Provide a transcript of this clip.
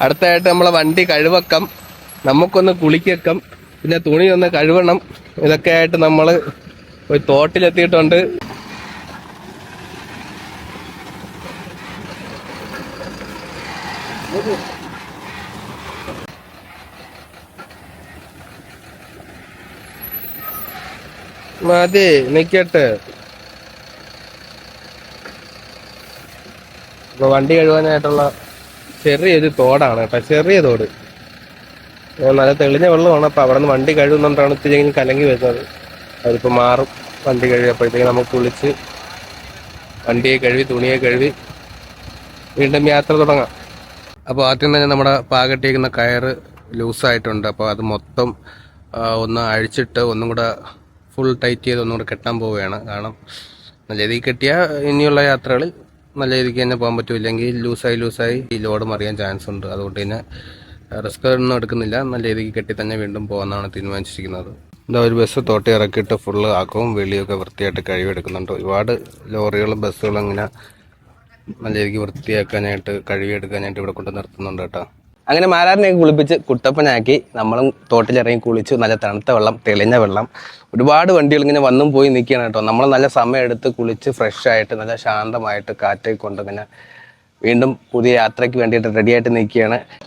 അടുത്തായിട്ട് നമ്മളെ വണ്ടി കഴുവക്കം, നമുക്കൊന്ന് കുളിക്കക്കം, പിന്നെ തുണി ഒന്ന് കഴുകണം. ഇതൊക്കെ ആയിട്ട് നമ്മൾ ഒരു തോട്ടിലെത്തിയിട്ടുണ്ട്. മതി നിക്കട്ടെ. ഇപ്പൊ വണ്ടി കഴുകാനായിട്ടുള്ള ചെറിയൊരു തോടാണ് കേട്ടോ, ചെറിയ തോട്. നല്ല തെളിഞ്ഞ വെള്ളമാണ്. അപ്പൊ അവിടെ നിന്ന് വണ്ടി കഴുകുന്നോണ്ടാണ് ഇത്തിരി കലങ്ങി വരുന്നത്. അതിപ്പോ മാറും. വണ്ടി കഴുകിയപ്പോഴത്തേക്ക് നമുക്ക് കുളിച്ച് വണ്ടിയെ കഴുകി തുണിയെ കഴുകി വീണ്ടും യാത്ര തുടങ്ങാം. അപ്പോൾ ആദ്യം തന്നെ നമ്മുടെ പാകട്ടിരിക്കുന്ന കയറ് ലൂസായിട്ടുണ്ട്. അപ്പോൾ അത് മൊത്തം ഒന്ന് അഴിച്ചിട്ട് ഒന്നും കൂടെ ഫുൾ ടൈറ്റ് ചെയ്ത് ഒന്നും കൂടെ കെട്ടാൻ പോവുകയാണ്. കാരണം നല്ല രീതിക്ക് കെട്ടിയാൽ ഇനിയുള്ള യാത്രകളിൽ നല്ല രീതിക്ക് തന്നെ പോകാൻ പറ്റും. ഇല്ലെങ്കിൽ ലൂസായി ഈ ലോഡ് മറിയാൻ ചാൻസ് ഉണ്ട്. അതുകൊണ്ട് തന്നെ റിസ്ക് ഒന്നും എടുക്കുന്നില്ല. നല്ല രീതിക്ക് കെട്ടി തന്നെ വീണ്ടും പോകാനാണ് തീരുമാനിച്ചിരിക്കുന്നത്. എന്താ ഒരു ബസ് തോട്ടി ഇറക്കിയിട്ട് ഫുള്ള് ആക്കവും വെളിയൊക്കെ വൃത്തിയായിട്ട് കഴുകിയെടുക്കുന്നുണ്ട്. ഒരുപാട് ലോറികളും ബസ്സുകളും ഇങ്ങനെ നല്ല രീതിക്ക് വൃത്തിയാക്കാനായിട്ട് കഴുകിയെടുക്കാനായിട്ട് ഇവിടെ കൊണ്ട് നിർത്തുന്നുണ്ട് കേട്ടോ. അങ്ങനെ മാരാറിനെയൊക്കെ കുളിപ്പിച്ച് കുട്ടപ്പനാക്കി നമ്മളും തോട്ടിലിറങ്ങി കുളിച്ചു. നല്ല തണുത്ത വെള്ളം, തെളിഞ്ഞ വെള്ളം. ഒരുപാട് വണ്ടികൾ ഇങ്ങനെ വന്നും പോയി നിൽക്കുകയാണ് കേട്ടോ. നമ്മൾ നല്ല സമയം എടുത്ത് കുളിച്ച് ഫ്രഷ് ആയിട്ട് നല്ല ശാന്തമായിട്ട് കാറ്റൊക്കെ കൊണ്ട് ഇങ്ങനെ വീണ്ടും പുതിയ യാത്രയ്ക്ക് വേണ്ടിയിട്ട് റെഡിയായിട്ട് നിൽക്കുകയാണ്.